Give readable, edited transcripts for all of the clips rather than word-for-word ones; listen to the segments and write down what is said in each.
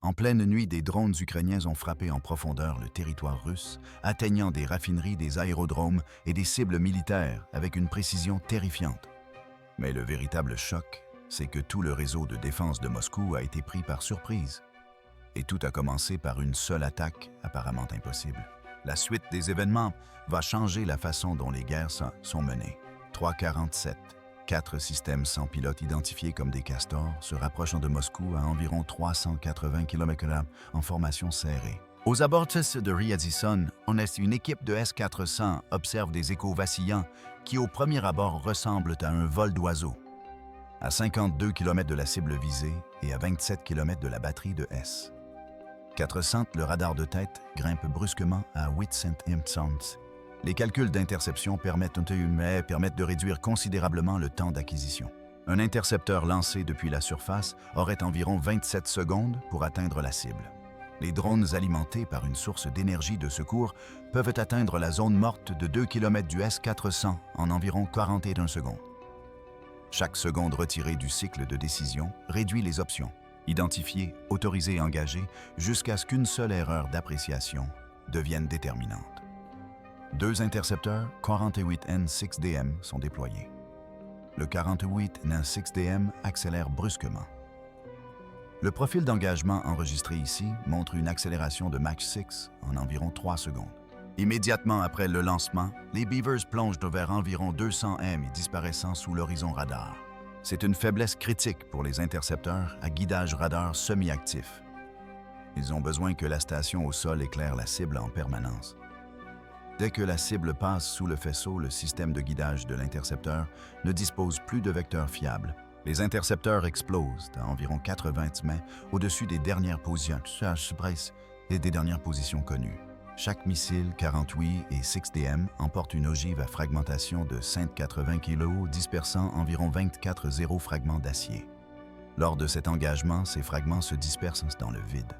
En pleine nuit, des drones ukrainiens ont frappé en profondeur le territoire russe, atteignant des raffineries, des aérodromes et des cibles militaires avec une précision terrifiante. Mais le véritable choc, c'est que tout le réseau de défense de Moscou a été pris par surprise. Et tout a commencé par une seule attaque apparemment impossible. La suite des événements va changer la façon dont les guerres sont menées. 3:47. 4 systèmes sans pilote identifiés comme des castors se rapprochant de Moscou à environ 380 km/h en formation serrée. Aux abords de Ryazison, une équipe de S-400 observe des échos vacillants qui au premier abord ressemblent à un vol d'oiseau. À 52 km de la cible visée et à 27 km de la batterie de S. 400, le radar de tête grimpe brusquement à 800 impsons. Les calculs d'interception permettent de réduire considérablement le temps d'acquisition. Un intercepteur lancé depuis la surface aurait environ 27 secondes pour atteindre la cible. Les drones alimentés par une source d'énergie de secours peuvent atteindre la zone morte de 2 km du S-400 en environ 41 secondes. Chaque seconde retirée du cycle de décision réduit les options, identifiées, autorisées et engagées, jusqu'à ce qu'une seule erreur d'appréciation devienne déterminante. 2 intercepteurs 48N6DM sont déployés. Le 48N6DM accélère brusquement. Le profil d'engagement enregistré ici montre une accélération de Mach 6 en environ 3 secondes. Immédiatement après le lancement, les Beavers plongent vers environ 200 m et disparaissant sous l'horizon radar. C'est une faiblesse critique pour les intercepteurs à guidage radar semi-actif. Ils ont besoin que la station au sol éclaire la cible en permanence. Dès que la cible passe sous le faisceau, le système de guidage de l'intercepteur ne dispose plus de vecteurs fiables. Les intercepteurs explosent à environ 80 mètres au-dessus des dernières positions connues. Chaque missile 48 et 6DM emporte une ogive à fragmentation de 180 kg, dispersant environ 24 fragments d'acier. Lors de cet engagement, ces fragments se dispersent dans le vide.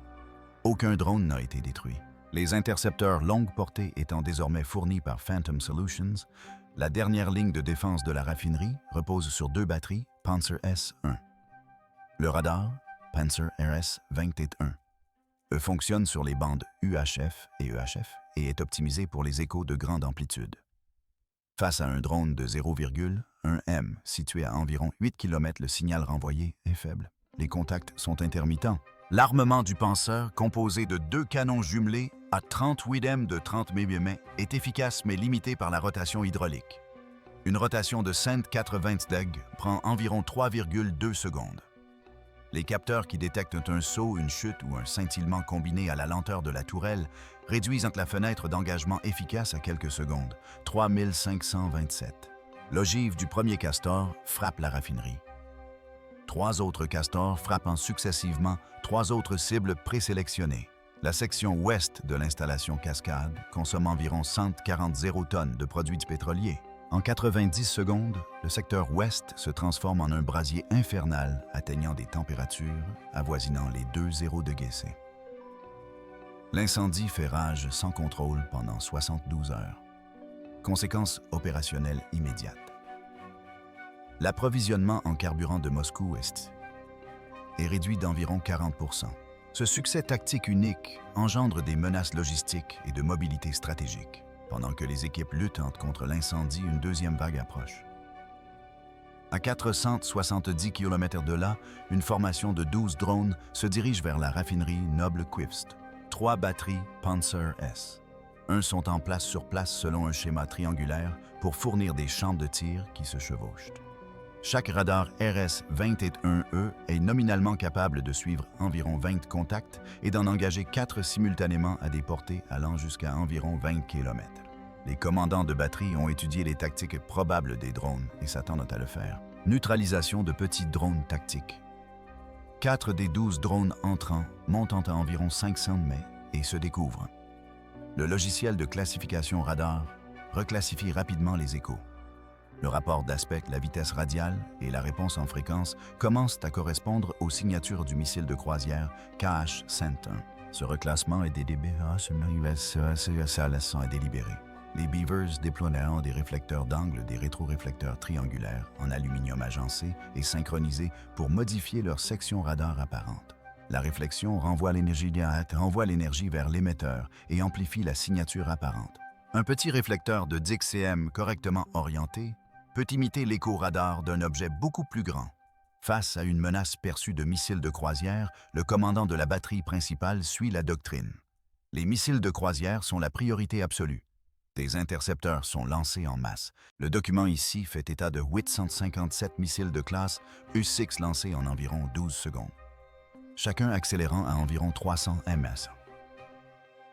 Aucun drone n'a été détruit. Les intercepteurs longue portée étant désormais fournis par Phantom Solutions, la dernière ligne de défense de la raffinerie repose sur 2 batteries Panzer S-1. Le radar, Panzer RS-21, fonctionne sur les bandes UHF et EHF et est optimisé pour les échos de grande amplitude. Face à un drone de 0,1 m situé à environ 8 km, le signal renvoyé est faible. Les contacts sont intermittents. L'armement du penseur, composé de 2 canons jumelés à 38 m de 30 mm, est efficace mais limité par la rotation hydraulique. Une rotation de 180 degrés prend environ 3,2 secondes. Les capteurs qui détectent un saut, une chute ou un scintillement combiné à la lenteur de la tourelle réduisent la fenêtre d'engagement efficace à quelques secondes, 3527. L'ogive du premier castor frappe la raffinerie. 3 autres castors frappant successivement 3 autres cibles présélectionnées. La section ouest de l'installation Cascade consomme environ 140 tonnes de produits pétroliers. En 90 secondes, le secteur ouest se transforme en un brasier infernal atteignant des températures avoisinant les 2 degrés C. L'incendie fait rage sans contrôle pendant 72 heures. Conséquences opérationnelles immédiates. L'approvisionnement en carburant de Moscou est réduit d'environ 40%. Ce succès tactique unique engendre des menaces logistiques et de mobilité stratégique. Pendant que les équipes luttent contre l'incendie, une deuxième vague approche. À 470 km de là, une formation de 12 drones se dirige vers la raffinerie Noble-Quivst. 3 batteries Panzer S. 1 sont en place sur place selon un schéma triangulaire pour fournir des champs de tir qui se chevauchent. Chaque radar RS-21E est nominalement capable de suivre environ 20 contacts et d'en engager 4 simultanément à des portées allant jusqu'à environ 20 km. Les commandants de batterie ont étudié les tactiques probables des drones et s'attendent à le faire. Neutralisation de petits drones tactiques. 4 des 12 drones entrants montent à environ 500 mètres et se découvrent. Le logiciel de classification radar reclassifie rapidement les échos. Le rapport d'aspect, la vitesse radiale et la réponse en fréquence commencent à correspondre aux signatures du missile de croisière KH-101. Ce reclassement est délibéré. Les Beavers déploieront des réflecteurs d'angle, des rétroréflecteurs triangulaires en aluminium agencé et synchronisés pour modifier leur section radar apparente. La réflexion renvoie l'énergie vers l'émetteur et amplifie la signature apparente. Un petit réflecteur de 10 cm correctement orienté peut imiter l'écho radar d'un objet beaucoup plus grand. Face à une menace perçue de missiles de croisière, le commandant de la batterie principale suit la doctrine. Les missiles de croisière sont la priorité absolue. Des intercepteurs sont lancés en masse. Le document ici fait état de 857 missiles de classe U-6 lancés en environ 12 secondes, chacun accélérant à environ 300 ms.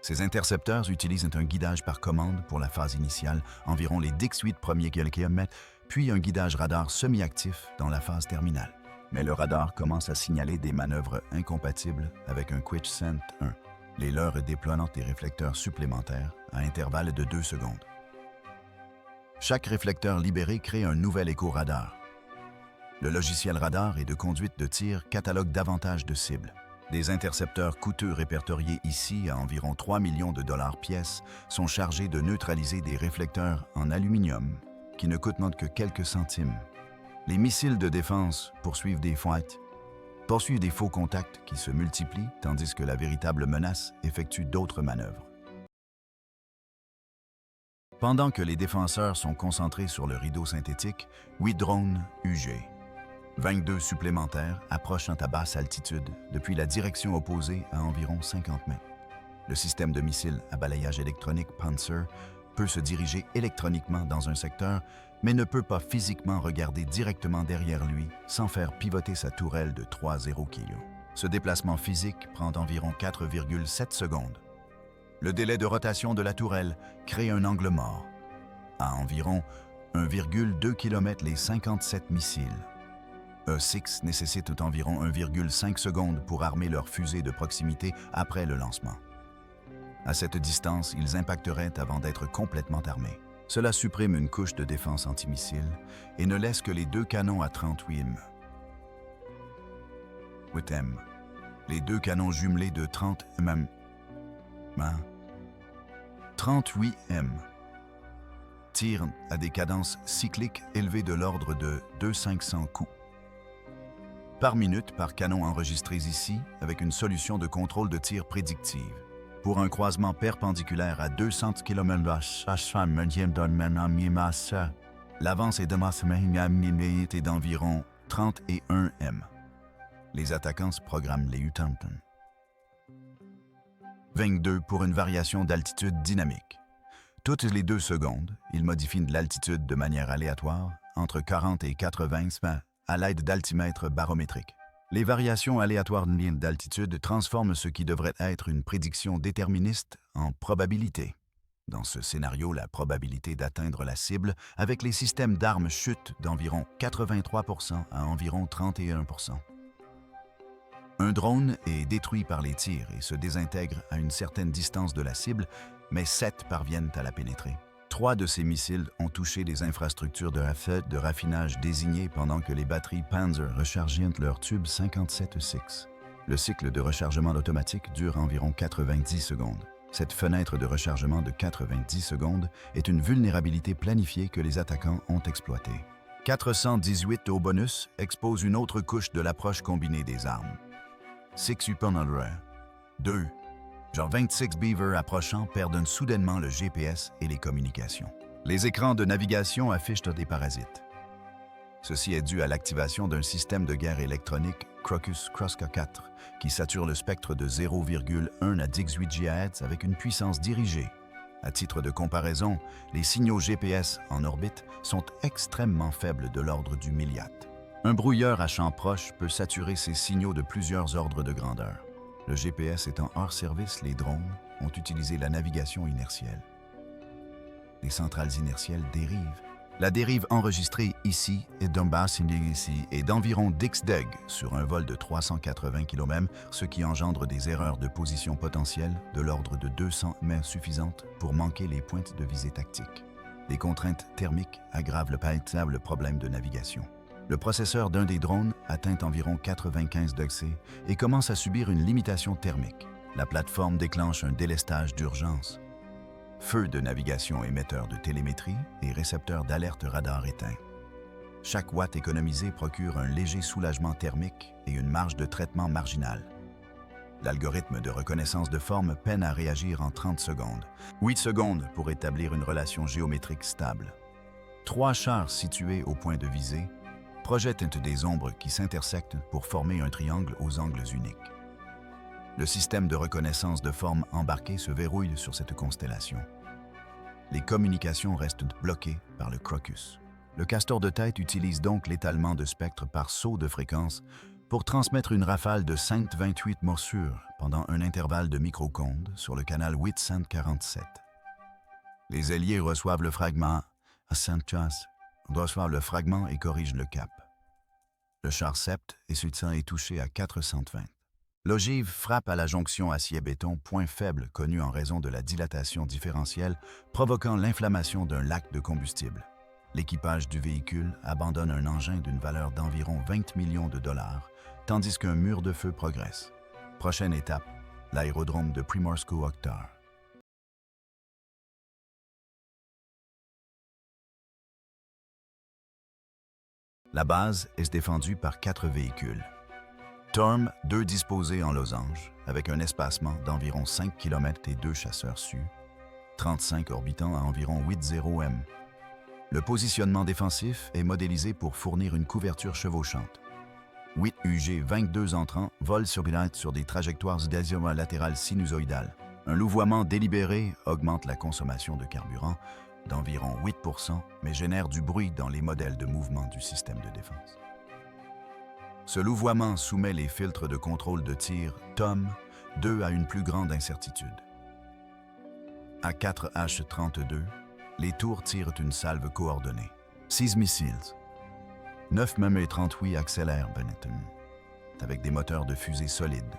Ces intercepteurs utilisent un guidage par commande pour la phase initiale, environ les 18 premiers kilomètres, puis un guidage radar semi-actif dans la phase terminale. Mais le radar commence à signaler des manœuvres incompatibles avec un Quicksand 1, les leurs déploient des réflecteurs supplémentaires à intervalles de 2 secondes. Chaque réflecteur libéré crée un nouvel écho radar. Le logiciel radar et de conduite de tir catalogue davantage de cibles. Des intercepteurs coûteux répertoriés ici à environ 3 millions de dollars pièce sont chargés de neutraliser des réflecteurs en aluminium qui ne coûtent que quelques centimes. Les missiles de défense poursuivent des faux contacts qui se multiplient tandis que la véritable menace effectue d'autres manœuvres. Pendant que les défenseurs sont concentrés sur le rideau synthétique, 8 drones UG, 22 supplémentaires approchant à basse altitude depuis la direction opposée à environ 50 mètres. Le système de missiles à balayage électronique Panzer peut se diriger électroniquement dans un secteur, mais ne peut pas physiquement regarder directement derrière lui sans faire pivoter sa tourelle de 3,0 kg. Ce déplacement physique prend environ 4,7 secondes. Le délai de rotation de la tourelle crée un angle mort. À environ 1,2 km les 57 missiles. E-6 nécessitent environ 1,5 secondes pour armer leur fusée de proximité après le lancement. À cette distance, ils impacteraient avant d'être complètement armés. Cela supprime une couche de défense antimissile et ne laisse que les 2 canons à 38 m. Les 2 canons jumelés de 30 mm. 38 m tirent à des cadences cycliques élevées de l'ordre de 200-500 coups par minute par canon enregistrés ici avec une solution de contrôle de tir prédictive. Pour un croisement perpendiculaire à 200 km/h, l'avance est d'environ 31 m. Les attaquants programment les U-Tanton. 22 pour une variation d'altitude dynamique. Toutes les 2 secondes, ils modifient l'altitude de manière aléatoire, entre 40 et 80 m, à l'aide d'altimètres barométriques. Les variations aléatoires d'altitude transforment ce qui devrait être une prédiction déterministe en probabilité. Dans ce scénario, la probabilité d'atteindre la cible avec les systèmes d'armes chute d'environ 83% à environ 31%. Un drone est détruit par les tirs et se désintègre à une certaine distance de la cible, mais 7 parviennent à la pénétrer. 3 de ces missiles ont touché les infrastructures de raffinage désignées pendant que les batteries Panzer rechargeaient leur tube 57-6. Le cycle de rechargement automatique dure environ 90 secondes. Cette fenêtre de rechargement de 90 secondes est une vulnérabilité planifiée que les attaquants ont exploitée. 418 au bonus expose une autre couche de l'approche combinée des armes. 6 Uponolra. 2. 26 Beaver approchant perdent soudainement le GPS et les communications. Les écrans de navigation affichent des parasites. Ceci est dû à l'activation d'un système de guerre électronique Crocus Crossca 4 qui sature le spectre de 0,1 à 18 GHz avec une puissance dirigée. À titre de comparaison, les signaux GPS en orbite sont extrêmement faibles de l'ordre du milliatt. Un brouilleur à champ proche peut saturer ces signaux de plusieurs ordres de grandeur. Le GPS étant hors service, les drones ont utilisé la navigation inertielle. Les centrales inertielles dérivent. La dérive enregistrée ici est d'environ 10 deg sur un vol de 380 km, ce qui engendre des erreurs de position potentielles de l'ordre de 200 mètres suffisantes pour manquer les pointes de visée tactique. Les contraintes thermiques aggravent le palpable problème de navigation. Le processeur d'un des drones atteint environ 95 degrés et commence à subir une limitation thermique. La plateforme déclenche un délestage d'urgence. Feu de navigation émetteur de télémétrie et récepteur d'alerte radar éteint. Chaque watt économisé procure un léger soulagement thermique et une marge de traitement marginale. L'algorithme de reconnaissance de forme peine à réagir en 30 secondes. 8 secondes pour établir une relation géométrique stable. 3 chars situés au point de visée projettent des ombres qui s'intersectent pour former un triangle aux angles uniques. Le système de reconnaissance de forme embarqué se verrouille sur cette constellation. Les communications restent bloquées par le crocus. Le castor de tête utilise donc l'étalement de spectre par saut de fréquence pour transmettre une rafale de 128 morsures pendant un intervalle de microsecondes sur le canal 847. Les ailiers reçoivent le fragment et corrigent le cap. Le char sept est touché à 420. L'ogive frappe à la jonction acier-béton, point faible connu en raison de la dilatation différentielle provoquant l'inflammation d'un lac de combustible. L'équipage du véhicule abandonne un engin d'une valeur d'environ 20 millions de dollars, tandis qu'un mur de feu progresse. Prochaine étape, l'aérodrome de Primorsko-Oktar. La base est défendue par 4 véhicules. Torm, 2 disposés en losange, avec un espacement d'environ 5 km et 2 chasseurs Su, 35 orbitant à environ 80 m. Le positionnement défensif est modélisé pour fournir une couverture chevauchante. 8 UG-22 entrants volent sur des trajectoires latérales sinusoïdales. Un louvoiement délibéré augmente la consommation de carburant d'environ 8%, mais génère du bruit dans les modèles de mouvement du système de défense. Ce louvoiement soumet les filtres de contrôle de tir TOM-2 à une plus grande incertitude. À 4H32, les tours tirent une salve coordonnée. 6 missiles. 9 mm-38 accélèrent Benetton, avec des moteurs de fusée solides,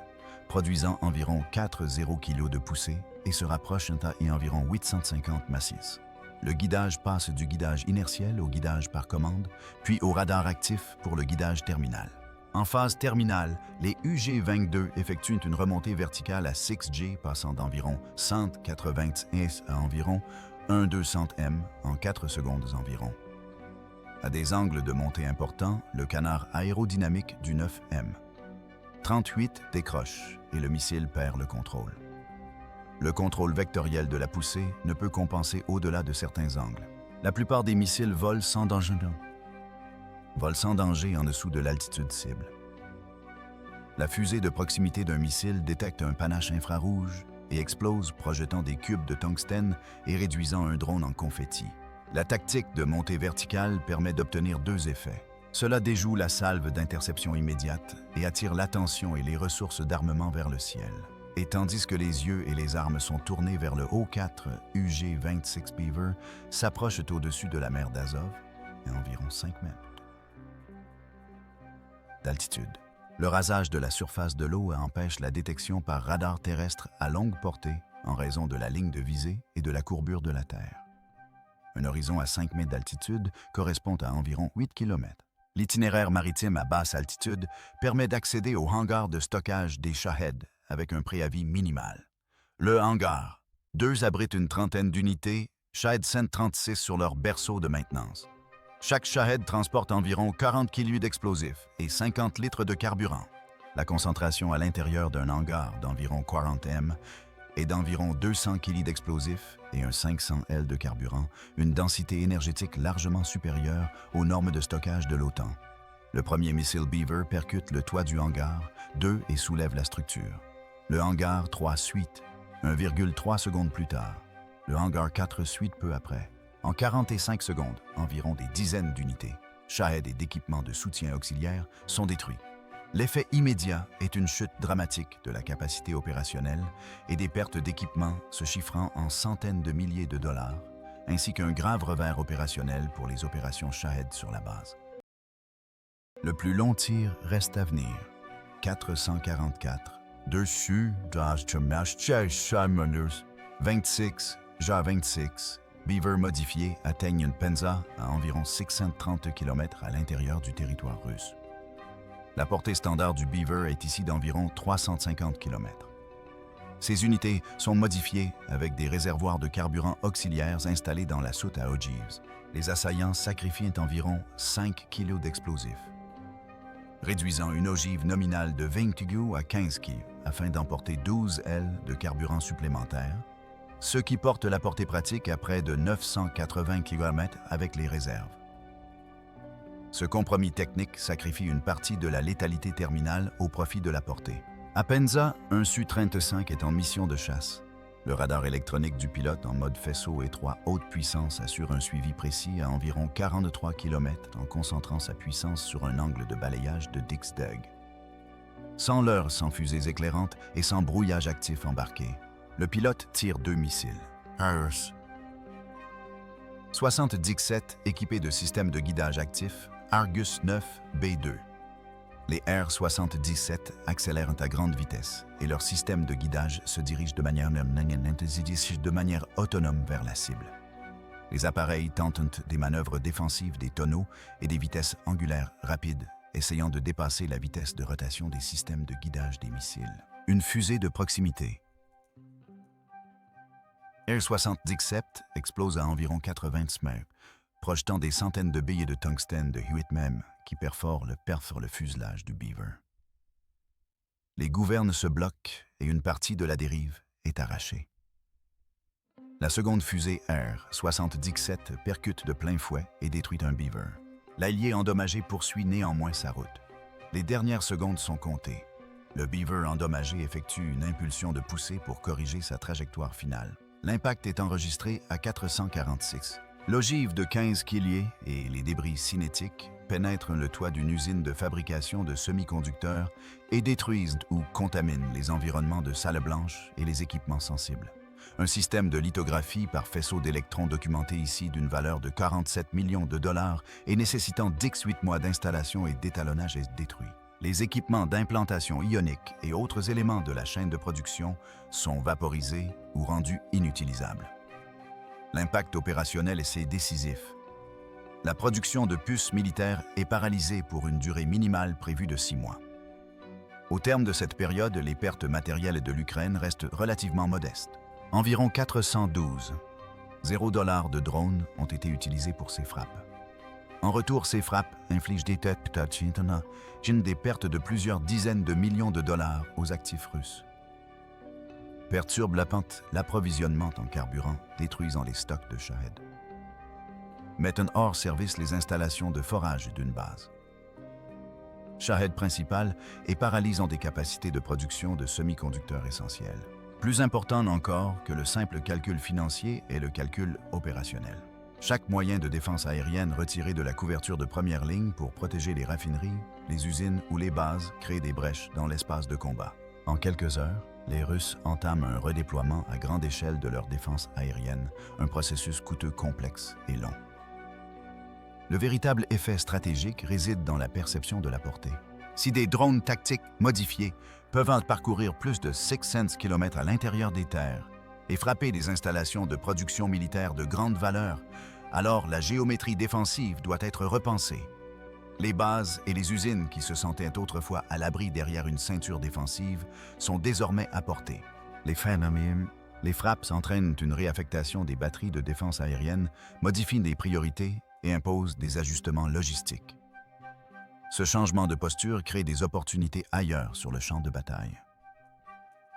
produisant environ 4,0 kg de poussée et se rapprochent à environ 850 massifs. Le guidage passe du guidage inertiel au guidage par commande, puis au radar actif pour le guidage terminal. En phase terminale, les UG-22 effectuent une remontée verticale à 6G passant d'environ 180 s à environ 1,200 m en 4 secondes environ. À des angles de montée importants, le canard aérodynamique du 9M. 38 décroche et le missile perd le contrôle. Le contrôle vectoriel de la poussée ne peut compenser au-delà de certains angles. La plupart des missiles volent sans danger en dessous de l'altitude cible. La fusée de proximité d'un missile détecte un panache infrarouge et explose, projetant des cubes de tungstène et réduisant un drone en confetti. La tactique de montée verticale permet d'obtenir 2 effets. Cela déjoue la salve d'interception immédiate et attire l'attention et les ressources d'armement vers le ciel. Et tandis que les yeux et les armes sont tournés vers le O4 UG-26 Beaver, s'approchent au-dessus de la mer d'Azov, à environ 5 mètres d'altitude. Le rasage de la surface de l'eau empêche la détection par radar terrestre à longue portée en raison de la ligne de visée et de la courbure de la Terre. Un horizon à 5 mètres d'altitude correspond à environ 8 km. L'itinéraire maritime à basse altitude permet d'accéder au hangar de stockage des Shahed avec un préavis minimal. Le hangar. 2 abritent une trentaine d'unités, Shahed 136 sur leur berceau de maintenance. Chaque Shahed transporte environ 40 kg d'explosifs et 50 litres de carburant. La concentration à l'intérieur d'un hangar d'environ 40 m est d'environ 200 kg d'explosifs et un 500 L de carburant, une densité énergétique largement supérieure aux normes de stockage de l'OTAN. Le premier missile Beaver percute le toit du hangar 2 et soulève la structure. Le hangar 3 suite, 1,3 secondes plus tard. Le hangar 4 suite peu après. En 45 secondes, environ des dizaines d'unités, Shahed et d'équipements de soutien auxiliaire sont détruits. L'effet immédiat est une chute dramatique de la capacité opérationnelle et des pertes d'équipements se chiffrant en centaines de milliers de dollars, ainsi qu'un grave revers opérationnel pour les opérations Shahed sur la base. Le plus long tir reste à venir. 444. Dessus, 26, Ja-26, Beaver modifiés atteignent une Penza à environ 630 km à l'intérieur du territoire russe. La portée standard du Beaver est ici d'environ 350 km. Ces unités sont modifiées avec des réservoirs de carburant auxiliaires installés dans la soute à ogives. Les assaillants sacrifient environ 5 kg d'explosifs, réduisant une ogive nominale de 20 kg à 15 kg afin d'emporter 12 ailes de carburant supplémentaire, ce qui porte la portée pratique à près de 980 km avec les réserves. Ce compromis technique sacrifie une partie de la létalité terminale au profit de la portée. À Penza, un Su-35 est en mission de chasse. Le radar électronique du pilote en mode faisceau étroit haute puissance assure un suivi précis à environ 43 km en concentrant sa puissance sur un angle de balayage de Dix-Dug. Sans leurre, sans fusées éclairantes et sans brouillage actif embarqué, le pilote tire 2 missiles. Argus. 60 Dix-7 équipés de systèmes de guidage actifs Argus 9 B2. Les R-77 accélèrent à grande vitesse et leur système de guidage se dirige de manière autonome vers la cible. Les appareils tentent des manœuvres défensives des tonneaux et des vitesses angulaires rapides, essayant de dépasser la vitesse de rotation des systèmes de guidage des missiles. Une fusée de proximité. R-77 explose à environ 80 smèques, projetant des centaines de billes de tungstène de Hewitt même qui perforent le fuselage du Beaver. Les gouvernes se bloquent et une partie de la dérive est arrachée. La seconde fusée R-77 percute de plein fouet et détruit un Beaver. L'allié endommagé poursuit néanmoins sa route. Les dernières secondes sont comptées. Le Beaver endommagé effectue une impulsion de poussée pour corriger sa trajectoire finale. L'impact est enregistré à 446. L'ogive de 15 kiliers et les débris cinétiques pénètrent le toit d'une usine de fabrication de semi-conducteurs et détruisent ou contaminent les environnements de salles blanches et les équipements sensibles. Un système de lithographie par faisceau d'électrons documenté ici d'une valeur de 47 millions de dollars et nécessitant 18 mois d'installation et d'étalonnage est détruit. Les équipements d'implantation ionique et autres éléments de la chaîne de production sont vaporisés ou rendus inutilisables. L'impact opérationnel est décisif. La production de puces militaires est paralysée pour une durée minimale prévue de 6 mois. Au terme de cette période, les pertes matérielles de l'Ukraine restent relativement modestes. Environ 412 $0 de drones ont été utilisés pour ces frappes. En retour, ces frappes infligent des pertes de plusieurs dizaines de millions de dollars aux actifs russes. Perturbent l'approvisionnement en carburant, détruisant les stocks de Shahed. Mettent hors service les installations de forage d'une base. Shahed principal et paralysant des capacités de production de semi-conducteurs essentiels. Plus important encore que le simple calcul financier est le calcul opérationnel. Chaque moyen de défense aérienne retiré de la couverture de première ligne pour protéger les raffineries, les usines ou les bases crée des brèches dans l'espace de combat. En quelques heures, les Russes entament un redéploiement à grande échelle de leur défense aérienne, un processus coûteux, complexe et long. Le véritable effet stratégique réside dans la perception de la portée. Si des drones tactiques modifiés peuvent parcourir plus de 600 km à l'intérieur des terres et frapper des installations de production militaire de grande valeur, alors la géométrie défensive doit être repensée. Les bases et les usines qui se sentaient autrefois à l'abri derrière une ceinture défensive sont désormais à portée. Les frappes entraînent une réaffectation des batteries de défense aérienne, modifient des priorités et imposent des ajustements logistiques. Ce changement de posture crée des opportunités ailleurs sur le champ de bataille.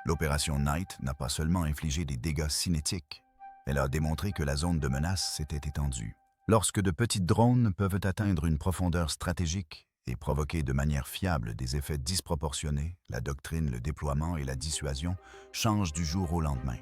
L'opération Night n'a pas seulement infligé des dégâts cinétiques, elle a démontré que la zone de menace s'était étendue. Lorsque de petits drones peuvent atteindre une profondeur stratégique et provoquer de manière fiable des effets disproportionnés, la doctrine, le déploiement et la dissuasion changent du jour au lendemain.